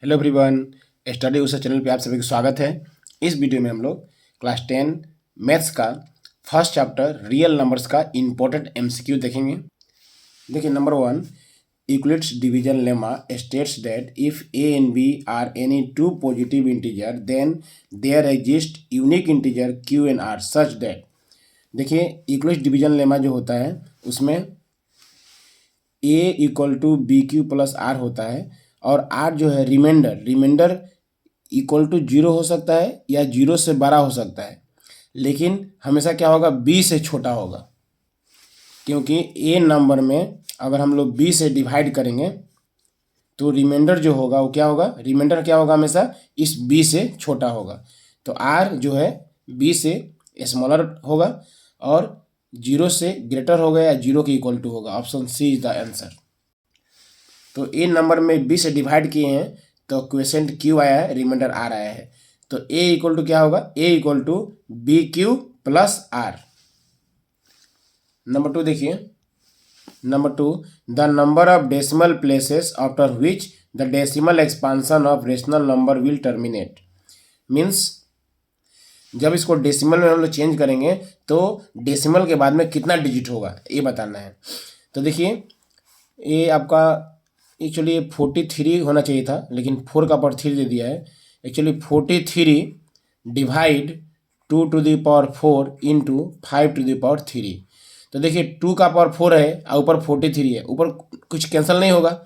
Hello everyone, study उस channel पे आप सभी का स्वागत है। इस वीडियो में हम लोग क्लास 10 मैथ्स का फर्स्ट चैप्टर रियल नंबर्स का इम्पोर्टेंट एमसीक्यू देखेंगे। देखिए number 1, Euclid's division lemma states that if A and B are any two positive integer then there exist unique integer Q and R such that. देखिए Euclid's division lemma जो होता है उसमें A equal to B Q plus R होता है और are जो है रिमाइंडर इक्वल टू 0 हो सकता है या 0 से बड़ा हो सकता है, लेकिन हमेशा क्या होगा, बी से छोटा होगा। क्योंकि ए नंबर में अगर हम लोग बी से डिवाइड करेंगे तो रिमाइंडर जो होगा वो क्या होगा, रिमाइंडर क्या होगा, हमेशा इस बी से छोटा होगा। तो आर जो है बी से स्मॉलर होगा और 0 से ग्रेटर होगा या 0 के इक्वल टू होगा। Option C is the answer. तो ए नंबर में बी से डिवाइड किए हैं तो क्वेश्चन क्यू आया है, रिमाइंडर आर आया है। तो ए इक्वल टू क्या होगा, A equal to B Q plus R. Number 2 देखिए, number 2, the number of decimal places after which the decimal expansion of rational number will terminate. Means जब इसको डेसिमल में हम लोग चेंज करेंगे तो डेसिमल के बाद में कितना डिजिट होगा ये बताना है। तो देखिए ये आपका एक्चुअली 43 होना चाहिए था, लेकिन 4 का पावर 3 दे दिया है। Actually 43 divide 2 to the power 4 into 5 to the power 3। तो देखिए 2 का पावर 4 है और ऊपर 43 है, ऊपर कुछ कैंसिल नहीं होगा।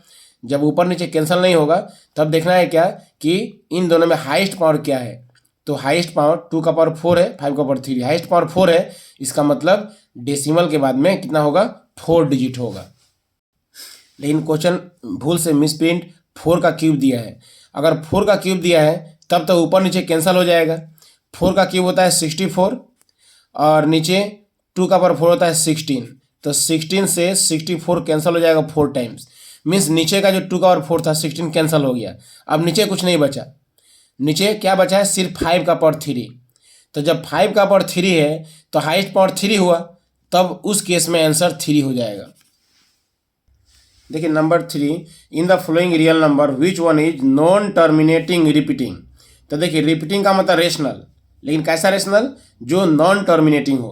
जब ऊपर नीचे कैंसिल नहीं होगा तब देखना है क्या कि इन दोनों में हाईएस्ट पावर क्या है। तो हाईएस्ट पावर 2 का पावर 4 है, 5 का पावर 3, हाईएस्ट पावर 4 है। इसका मतलब डेसिमल के बाद में कितना होगा, 4 डिजिट होगा। लेकिन क्वेश्चन भूल से मिसप्रिंट 4 का क्यूब दिया है। अगर 4 का क्यूब दिया है तब तो ऊपर नीचे कैंसिल हो जाएगा। 4 का क्यूब होता है 64 और नीचे 2 का पावर 4 होता है 16। तो 16 से 64 कैंसिल हो जाएगा 4 टाइम्स। मीन्स नीचे का जो 2 का पावर 4 था 16 कैंसिल हो गया। अब नीचे कुछ नहीं बचा, नीचे क्या बचा है, सिर्फ 5 का पावर 3। तो जब 5 का पावर 3 है तो हाईएस्ट पावर 3 हुआ, तब उस केस में आंसर 3 हो जाएगा। देखिए number 3, in the following real number which one is non terminating repeating. तो देखिए रिपीटिंग का मतलब रेशनल, लेकिन कैसा रेशनल, जो नॉन टर्मिनेटिंग हो।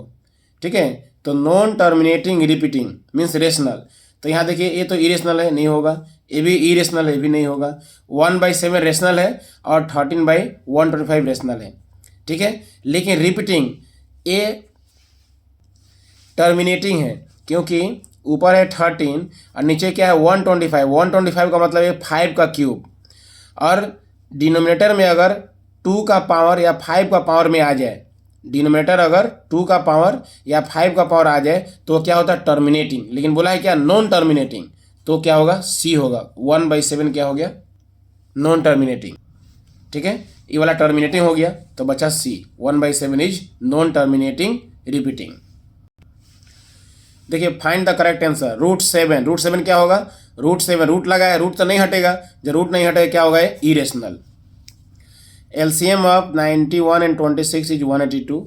ठीक है, तो non terminating repeating means rational. तो यहाँ देखिए ये तो इरेशनल है, नहीं होगा। ये भी इरेशनल है, भी नहीं होगा। 1/7 रेशनल है और 13/125 रेशनल है। ठीक है, लेकिन रिपीटिंग ये टर्मिनेटिंग है, क्योंकि ऊपर है 13 और नीचे क्या है 125। 125 का मतलब है 5 का क्यूब। और डिनोमिनेटर में अगर 2 का पावर या 5 का पावर में आ जाए, डिनोमिनेटर अगर 2 का पावर या 5 का पावर आ जाए तो क्या होता है, टर्मिनेटिंग। लेकिन बोला है क्या, नॉन टर्मिनेटिंग। तो क्या होगा, सी होगा। 1/7 क्या हो गया, नॉन टर्मिनेटिंग। ठीक है, ये वाला टर्मिनेटिंग हो गया तो बचा सी। 1/7 इज नॉन टर्मिनेटिंग रिपीटिंग। देखिए फाइंड द करेक्ट आंसर। √7, √7 क्या होगा, √7 रूट लगा है, रूट तो नहीं हटेगा। जब रूट नहीं हटेगा क्या होगा, irrational. LCM of 91 and 26 is 182।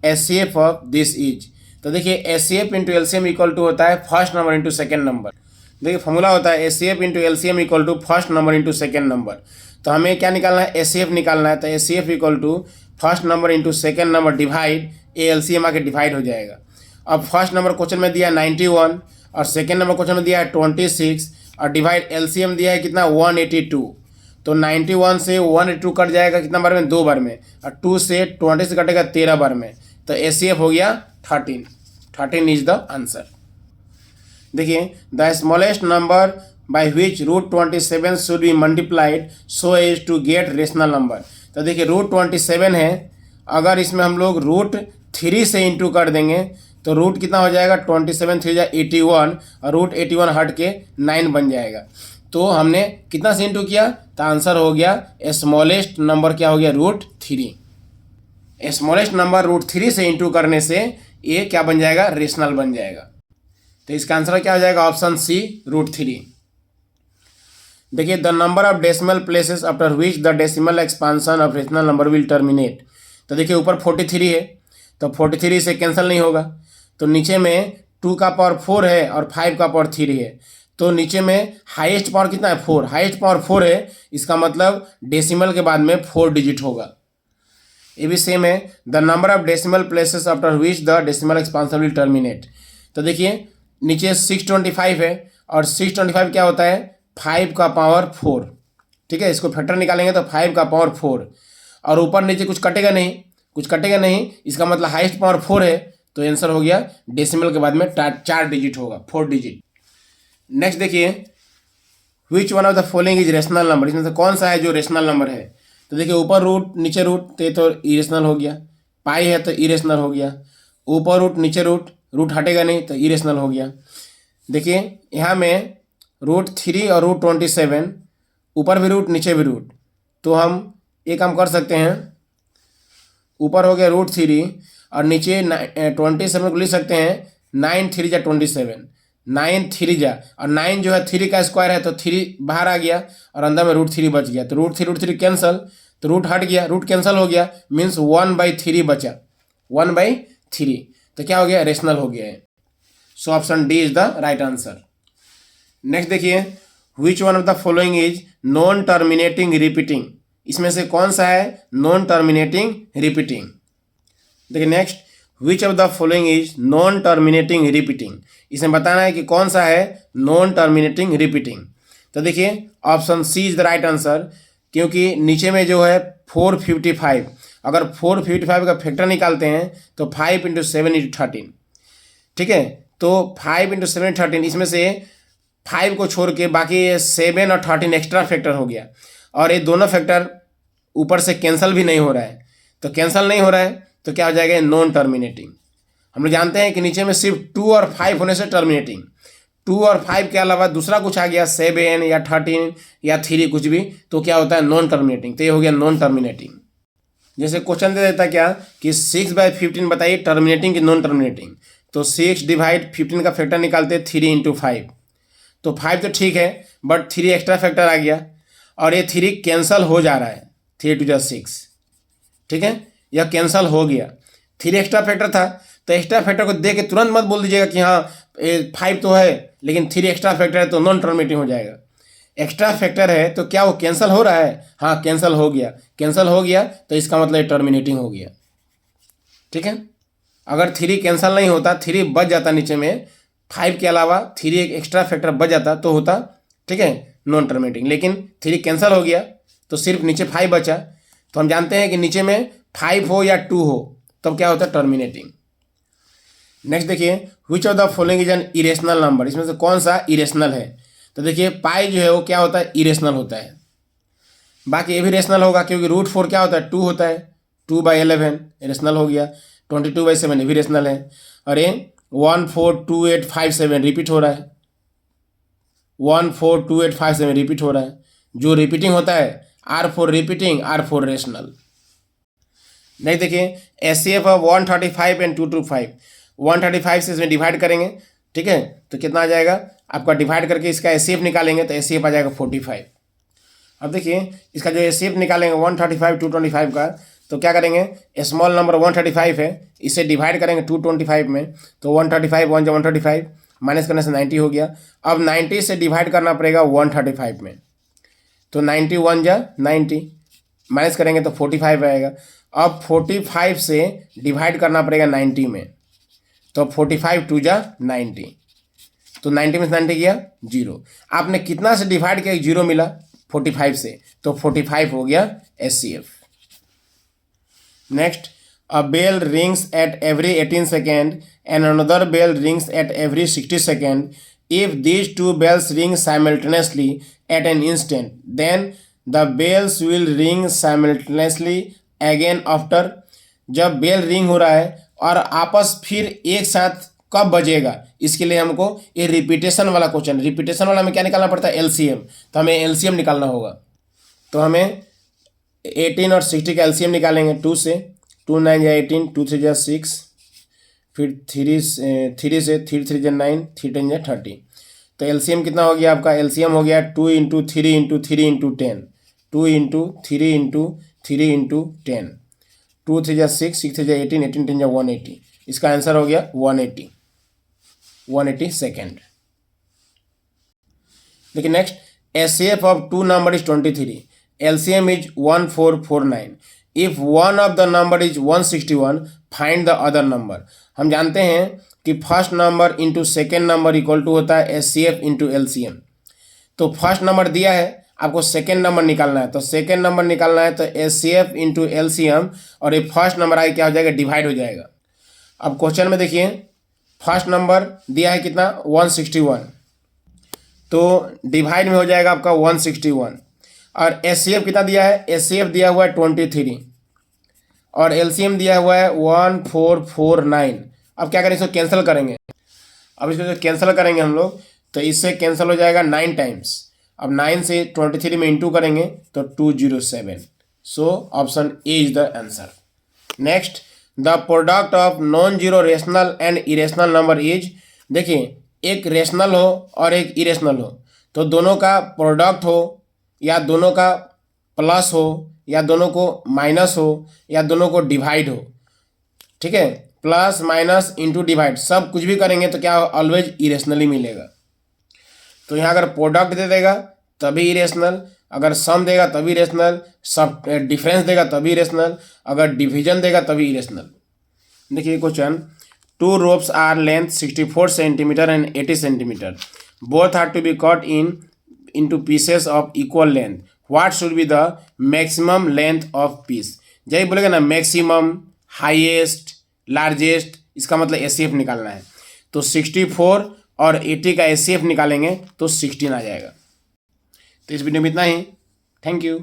HCF of this is. तो देखिए HCF into LCM equal to होता है first number into second number. देखिए फॉर्मूला होता है HCF into LCM equal to first number into second number. तो हमें क्या निकालना है, एचसीएफ निकालना है। तो HCF equal to first number into second number divide LCM आके डिवाइड हो जाएगा। अब फर्स्ट नंबर क्वेश्चन में दिया है 91 और सेकेंड नंबर क्वेश्चन में दिया है 26 और डिवाइड एलसीएम दिया है कितना, 182। तो 91 से 182 कट जाएगा कितना बार में, 2 बार में। और 2 से 20 से कटेगा 13 बार में। तो एचसीएफ हो गया 13 इज द आंसर। देखिए the smallest number by which √27 should be multiplied so as to get rational number. तो देखिए √27 है, अगर इसमें हम लोग √3 से इंटू कर देंगे तो रूट कितना हो जाएगा, 27 3 जा 81 और √81 हट के 9 बन जाएगा। तो हमने कितना से इंटू किया, तो आंसर हो गया स्मॉलेस्ट नंबर क्या हो गया, √3। स्मॉलेस्ट नंबर √3 से इंटू करने से ये क्या बन जाएगा, रेशनल बन जाएगा। तो इसका आंसर क्या हो जाएगा, ऑप्शन सी √3। देखिए the number of decimal places after which the decimal expansion of rational number will terminate. तो देखिए ऊपर 43 है तो 43 से कैंसिल नहीं होगा। तो नीचे में 2 का पावर 4 है और 5 का पावर 3 है। तो नीचे में हाईएस्ट पावर कितना है 4, हाईएस्ट पावर 4 है, इसका मतलब डेसिमल के बाद में 4 डिजिट होगा। ये भी सेम है, the number of decimal places after which the decimal expansion will terminate. तो देखिए नीचे 625 है और 625 क्या होता है 5 का पावर 4, ठीक है, इसको फैक्टर निकालेंगे तो 5 का पावर 4 और ऊपर नीचे कुछ कटेगा नहीं, कुछ कटेगा नहीं, इसका मतलब हाईएस्ट पावर 4 है, तो आंसर हो गया डेसिमल के बाद में 4 डिजिट होगा, 4 डिजिट। नेक्स्ट देखिए which one of the following is rational number, इसमें से कौन सा है जो रेशनल नंबर है। तो देखिए ऊपर रूट नीचे रूट तो इरेशनल हो गया, पाई है तो इरेशनल हो गया, ऊपर रूट नीचे रूट, रूट हटेगा नहीं तो इरेशनल हो गया। देखिए यहाँ में √3 और √27, ऊपर भी रूट नीचे भी रूट, तो हम एक काम कर सकते हैं, ऊपर हो गया √3 और नीचे 27 को लिख सकते हैं 9 3 जा 27, 9 3 जा, और 9 जो है 3 का स्क्वायर है तो 3 बाहर आ गया और अंदर में √3 बच गया, तो √3 कैंसल, तो रूट हट गया, रूट कैंसिल हो गया, मीन्स 1/3 बचा, 1/3, तो क्या हो गया रेशनल हो गया है। So option D is the right answer. Next देखिए which one of the following is non terminating repeating, इसमें से कौन सा है नॉन टर्मिनेटिंग रिपीटिंग। देखिए next which of the following is non terminating repeating, इसमें बताना है कि कौन सा है नॉन टर्मिनेटिंग रिपीटिंग। तो देखिए option C is the right answer, क्योंकि नीचे में जो है 455, अगर 455 का फैक्टर निकालते हैं तो 5 × 7 × 13, ठीक है, तो 5 × 7 13, इसमें से 5 को छोड़ के बाकी 7 और 13 एक्स्ट्रा फैक्टर हो गया, और ये दोनों फैक्टर ऊपर से कैंसिल भी नहीं हो रहा है, तो कैंसिल नहीं हो रहा है तो क्या हो जाएगा नॉन टर्मिनेटिंग। हम लोग जानते हैं कि नीचे में सिर्फ 2 और 5 होने से टर्मिनेटिंग, 2 और 5 के अलावा दूसरा कुछ आ गया 7 या 13 या 3 कुछ भी, तो क्या होता है नॉन टर्मिनेटिंग, तो ये हो गया नॉन टर्मिनेटिंग। जैसे क्वेश्चन दे देता क्या कि 6/15 बताइए टर्मिनेटिंग की नॉन टर्मिनेटिंग, तो 6/15 का फैक्टर निकालते 3 × 5, तो 5 तो ठीक है बट 3 एक्स्ट्रा फैक्टर आ गया और ये 3 कैंसल हो जा रहा है, 3 × 2 = 6, ठीक है, यह कैंसल हो गया, 3 एक्स्ट्रा फैक्टर था, तो एक्स्ट्रा फैक्टर को देख के तुरंत मत बोल दीजिएगा कि हाँ 5 तो है लेकिन 3 एक्स्ट्रा फैक्टर है तो नॉन टर्मिनेटिंग हो जाएगा। एक्स्ट्रा फैक्टर है तो क्या वो कैंसिल हो रहा है, हाँ कैंसिल हो गया, कैंसिल हो गया तो इसका मतलब टर्मिनेटिंग हो गया, ठीक है। अगर 3 कैंसिल नहीं होता, 3 बच जाता नीचे में, 5 के अलावा 3 एक एक्स्ट्रा फैक्टर बच जाता तो होता, ठीक है, नॉन टर्मिनेटिंग, लेकिन 3 कैंसिल हो गया तो सिर्फ नीचे 5 बचा, तो हम जानते हैं कि नीचे में 5 हो या 2 हो तब क्या होता है टर्मिनेटिंग। नेक्स्ट देखिए विच of the following is an irrational number, इसमें से कौन सा इरेशनल है। तो देखिए पाई जो है वो क्या होता है इरेशनल होता है, बाकी ये भी रेशनल होगा क्योंकि √4 क्या होता है 2 होता है, 2/11 रेशनल हो गया, 22/7 ये भी रेशनल है, और ये 142857 रिपीट हो रहा है, 142857 रिपीट हो रहा है, जो रिपीटिंग होता है R4 रिपीटिंग, R4 रेशनल। नहीं देखिए SCF ऑफ 135 एंड 225, 135 से इसमें डिवाइड करेंगे, ठीक है, तो कितना आ जाएगा आपका, डिवाइड करके इसका SCF निकालेंगे तो SCF आ जाएगा 45। अब देखिए इसका जो SCF निकालेंगे 135 225 का, तो क्या करेंगे स्मॉल नंबर 135 है, इसे डिवाइड करेंगे 225 में, तो 135 1 × 135 माइनस करने से 90 हो गया। अब 90 से डिवाइड करना पड़ेगा 135 में, तो 90 1 × 90 माइनस करेंगे तो 45 आएगा। अब 45 से डिवाइड करना पड़ेगा 90 में, तो 45 2 × 90, तो 90 में 90 गया 0। आपने कितना से डिवाइड किया 0 मिला 45 से, तो 45 हो गया SCF। Next a bell rings at every 18 second and another bell rings at every 60 second, if these two bells ring simultaneously at an instant then the bells will ring simultaneously again after। जब bell ring हो रहा है और आपस फिर एक साथ कब बजेगा, इसके लिए हमको ये रिपीटेशन वाला क्वेश्चन, रिपीटेशन वाला में क्या निकालना पड़ता है LCM, तो हमें LCM निकालना होगा। तो हमें 18 और 60 का LCM निकालेंगे, 2 से 2 9 × 18, 2 3 × 6, फिर 3 से 3 3 × 9, 3 10 × 30, तो LCM कितना हो गया आपका, LCM हो गया 2 × 3 × 3 × 10, 2 × 3 × 3 × 10, 2 3 × 6, 6 3 × 18, 18 10 × 180, इसका आंसर हो गया 180 सेकेंड। देखिए next, HCF of two number is 23, LCM is 1449, if one of the number is 161, find the other number. हम जानते हैं कि first number into second number equal to होता है HCF इंटू LCM। तो फर्स्ट नंबर दिया है, आपको सेकेंड नंबर निकालना है, तो सेकेंड नंबर निकालना है तो HCF इंटू LCM, और ये फर्स्ट नंबर आगे क्या हो जाएगा, डिवाइड हो जाएगा। अब क्वेश्चन में देखिए, फर्स्ट नंबर दिया है कितना, 161, तो डिवाइड में हो जाएगा आपका 161, और HCF कितना दिया है, HCF दिया हुआ है 23, और LCM दिया हुआ है 1449। अब क्या करें, इसको कैंसिल करेंगे। अब इसको जो कैंसिल करेंगे हम लोग, तो इससे कैंसिल हो जाएगा 9 टाइम्स। अब 9 से 23 में इंटू करेंगे तो 207। So option A is the answer. Next, the product of non zero rational and irrational number is, देखिए एक रेशनल हो और एक इरेशनल हो, तो दोनों का प्रोडक्ट हो या दोनों का प्लस हो या दोनों को माइनस हो या दोनों को डिवाइड हो, ठीक है, प्लस माइनस इंटू डिवाइड, सब कुछ भी करेंगे तो क्या ऑलवेज इरेशनली मिलेगा। तो यहाँ अगर प्रोडक्ट दे देगा तभी इरेशनल, अगर सम देगा तभी इरेशनल, सब डिफरेंस देगा तभी इरेशनल, अगर डिवीजन देगा तभी इरेशनल। देखिए question, two ropes are length 64 centimetre and 80 centimetre, both are to be cut into pieces of equal length, what should be the maximum length of piece। यही बोलेगा ना, मैक्सिमम, हाईएस्ट, लार्जेस्ट, इसका मतलब HCF निकालना है। तो 64 और 80 का HCF निकालेंगे तो 16 आ जाएगा। तो इस वीडियो में इतना ही। Thank you.